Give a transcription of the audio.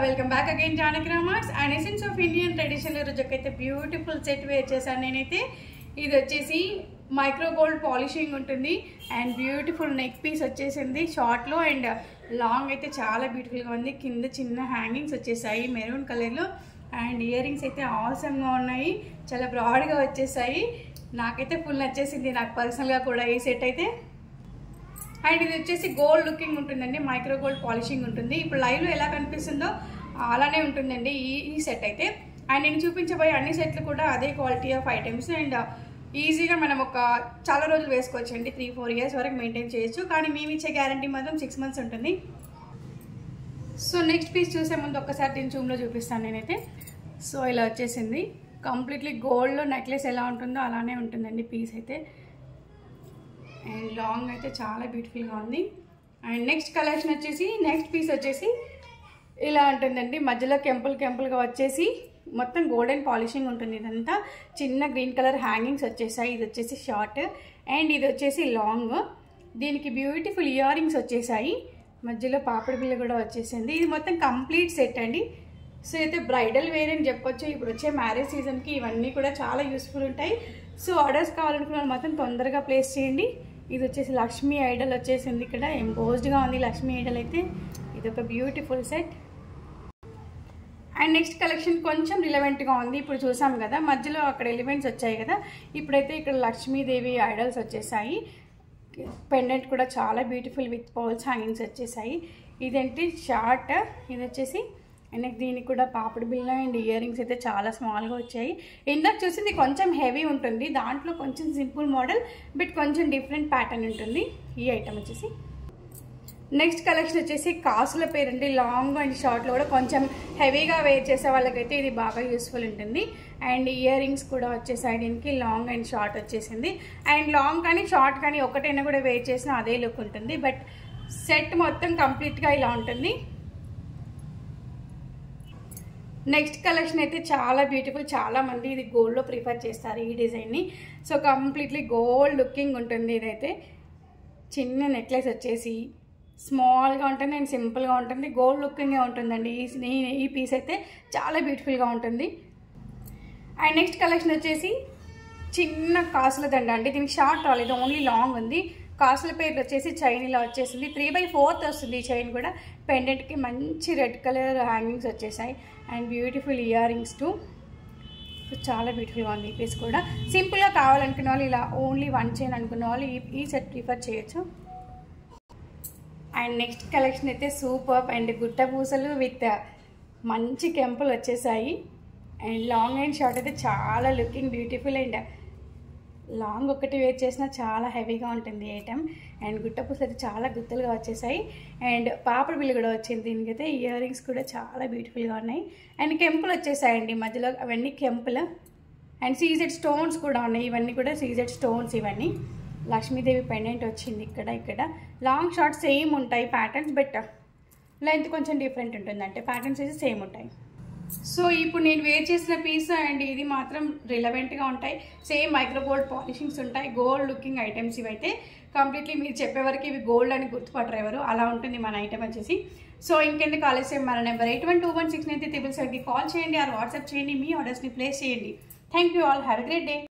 Welcome back again Janaki Ram Arts and essence of Indian traditional రోజుకైతే beautiful set wear చేశాను నేనైతే. ఇది వచ్చేసి మైక్రో గోల్డ్ పాలిషింగ్ ఉంటుంది అండ్ బ్యూటిఫుల్ నెక్ పీస్ వచ్చేసింది షార్ట్లో అండ్ లాంగ్ అయితే చాలా బ్యూటిఫుల్గా ఉంది. కింద చిన్న హ్యాంగింగ్స్ వచ్చేసాయి మెరూన్ కలర్లో అండ్ ఇయర్ రింగ్స్ అయితే ఆసమ్గా ఉన్నాయి, చాలా బ్రాడ్గా వచ్చేసాయి. నాకైతే ఫుల్ నచ్చేసింది, నాకు పర్సనల్గా కూడా ఈ సెట్ అయితే. అండ్ ఇది వచ్చేసి గోల్డ్ లుకింగ్ ఉంటుందండి, మైక్రో గోల్డ్ పాలిషింగ్ ఉంటుంది. ఇప్పుడు లైవ్లో ఎలా కనిపిస్తుందో అలానే ఉంటుందండి ఈ సెట్ అయితే. అండ్ నేను చూపించబోయే అన్ని సెట్లు కూడా అదే క్వాలిటీ ఆఫ్ ఐటమ్స్ అండ్ ఈజీగా మనం చాలా రోజులు వేసుకోవచ్చండి, 3-4 ఇయర్స్ వరకు మెయింటైన్ చేయొచ్చు. కానీ మేము ఇచ్చే గ్యారంటీ మాత్రం 6 months ఉంటుంది. సో నెక్స్ట్ పీస్ చూసే ముందు ఒక్కసారి దీని జూమ్లో చూపిస్తాను నేనైతే. సో ఇలా వచ్చేసింది కంప్లీట్లీ గోల్డ్లో నెక్లెస్ ఎలా ఉంటుందో అలానే ఉంటుందండి పీస్ అయితే. అండ్ లాంగ్ అయితే చాలా బ్యూటిఫుల్గా ఉంది. అండ్ నెక్స్ట్ కలెక్షన్ వచ్చేసి నెక్స్ట్ పీస్ వచ్చేసి ఇలా ఉంటుందండి, మధ్యలో కెంపుల్గా వచ్చేసి మొత్తం గోల్డెన్ పాలిషింగ్ ఉంటుంది. ఇదంతా చిన్న గ్రీన్ కలర్ హ్యాంగింగ్స్ వచ్చేసాయి. ఇది వచ్చేసి షార్ట్ అండ్ ఇది వచ్చేసి లాంగ్. దీనికి బ్యూటిఫుల్ ఇయర్ రింగ్స్ వచ్చేసాయి, మధ్యలో పాపిడి బిల్ల కూడా వచ్చేసింది. ఇది మొత్తం కంప్లీట్ సెట్ అండి. సో అయితే బ్రైడల్ వేర్ అని చెప్పొచ్చు. ఇప్పుడు వచ్చే మ్యారేజ్ సీజన్కి ఇవన్నీ కూడా చాలా యూస్ఫుల్ ఉంటాయి. సో ఆర్డర్స్ కావాలనుకున్న వాళ్ళు మాత్రం తొందరగా ప్లేస్ చేయండి. ఇది వచ్చేసి లక్ష్మీ ఐడల్ వచ్చేసింది, ఇక్కడ ఎంబోస్డ్గా ఉంది లక్ష్మీ ఐడల్ అయితే. ఇది ఒక beautiful set. And next collection కొంచెం రిలవెంట్గా ఉంది. ఇప్పుడు చూసాం కదా మధ్యలో అక్కడ ఎలిమెంట్స్ వచ్చాయి కదా, ఇప్పుడైతే ఇక్కడ లక్ష్మీదేవి ఐడల్స్ వచ్చేసాయి. పెండెంట్ కూడా చాలా బ్యూటిఫుల్ విత్ పర్ల్స్ హ్యాంగింగ్స్ వచ్చేసాయి. ఇదేంటి షార్ట్, ఇది వచ్చేసి అండ్ దీనికి కూడా పాపిడి బిల్ల అండ్ ఇయర్ రింగ్స్ అయితే చాలా స్మాల్గా వచ్చాయి. ఇందాక చూసింది కొంచెం హెవీ ఉంటుంది, దాంట్లో కొంచెం సింపుల్ మోడల్ బట్ కొంచెం డిఫరెంట్ ప్యాటర్న్ ఉంటుంది ఈ ఐటమ్ వచ్చేసి. నెక్స్ట్ కలెక్షన్ వచ్చేసి కాసుల పేరు అండి, లాంగ్ అండ్ షార్ట్లో కూడా కొంచెం హెవీగా వేర్ చేసే వాళ్ళకైతే ఇది బాగా యూస్ఫుల్ ఉంటుంది. అండ్ ఇయర్ రింగ్స్ కూడా వచ్చేసాయి, దీనికి లాంగ్ అండ్ షార్ట్ వచ్చేసింది. అండ్ లాంగ్ కానీ షార్ట్ కానీ ఒకటైనా కూడా వేర్ చేసినా అదే లుక్ ఉంటుంది, బట్ సెట్ మొత్తం కంప్లీట్గా ఇలా ఉంటుంది. నెక్స్ట్ కలెక్షన్ అయితే చాలా బ్యూటిఫుల్, చాలా మంది ఇది గోల్డ్లో ప్రిఫర్ చేస్తారు ఈ డిజైన్ని. సో కంప్లీట్లీ గోల్డ్ లుకింగ్ ఉంటుంది. ఇదైతే చిన్న నెక్లెస్ వచ్చేసి స్మాల్గా ఉంటుంది అండ్ సింపుల్గా ఉంటుంది, గోల్డ్ లుకింగే ఉంటుందండి. ఈ పీస్ అయితే చాలా బ్యూటిఫుల్గా ఉంటుంది. అండ్ నెక్స్ట్ కలెక్షన్ వచ్చేసి చిన్న కాసుల దండ అండి, దీనికి షార్ట్ రాలేదు, ఓన్లీ లాంగ్ ఉంది. కాసుల పేర్లు వచ్చేసి చైన్ ఇలా వచ్చేసింది, 3/4 వస్తుంది ఈ చైన్ కూడా. పెండెంట్కి మంచి రెడ్ కలర్ హ్యాంగింగ్స్ వచ్చేసాయి and beautiful ear rings to. చాలా బ్యూటిఫుల్గా ఉంది ఈ పీస్ కూడా. సింపుల్గా కావాలనుకున్న వాళ్ళు ఇలా ఓన్లీ 1 చైన్ అనుకున్న వాళ్ళు ఈ సెట్ ప్రిఫర్ చేయొచ్చు. అండ్ నెక్స్ట్ కలెక్షన్ అయితే సూపర్ అండ్ గుట్ట పూసలు విత్ మంచి కెంపులు వచ్చేసాయి. అండ్ లాంగ్ అండ్ షార్ట్ అయితే చాలా లుకింగ్ బ్యూటిఫుల్ అండ్ లాంగ్ ఒకటి వేర్ చేసినా చాలా హెవీగా ఉంటుంది ఐటమ్. అండ్ గుట్ట పూసలు అయితే చాలా గుత్తలుగా వచ్చేసాయి అండ్ పాపడి బిల్లు కూడా వచ్చింది. దీనికైతే ఇయర్ రింగ్స్ కూడా చాలా బ్యూటిఫుల్గా ఉన్నాయి అండ్ కెంపులు వచ్చేసాయండి మధ్యలో, అవన్నీ కెంపులు. అండ్ సీజెడ్ స్టోన్స్ కూడా ఉన్నాయి, ఇవన్నీ కూడా సీజెడ్ స్టోన్స్. ఇవన్నీ లక్ష్మీదేవి పెండెంట్ వచ్చింది ఇక్కడ. లాంగ్ షార్ట్ సేమ్ ఉంటాయి ప్యాటర్న్స్, బట్ లెంత్ కొంచెం డిఫరెంట్ ఉంటుంది, అంటే ప్యాటర్న్స్ అయితే సేమ్ ఉంటాయి. సో ఇప్పుడు నేను వేర్ చేసిన పీస్ అండ్ ఇది మాత్రం రిలవెంట్గా ఉంటాయి, సేమ్ మైక్రో గోల్డ్ పాలిషింగ్స్ ఉంటాయి, గోల్డ్ లుకింగ్ ఐటమ్స్ ఇవైతే. కంప్లీట్లీ మీరు చెప్పేవరకు ఇవి గోల్డ్ అని గుర్తుపట్టరు ఎవరు, అలా ఉంటుంది మన ఐటమ్ వచ్చేసి. సో ఇంకెందుకు ఆలస్యం, మన నెంబర్ 81216937కి కాల్ చేయండి ఆర్ వాట్సాప్ చేయండి, మీ ఆర్డర్స్ని ప్లేస్ చేయండి. Thank you all, have a great day.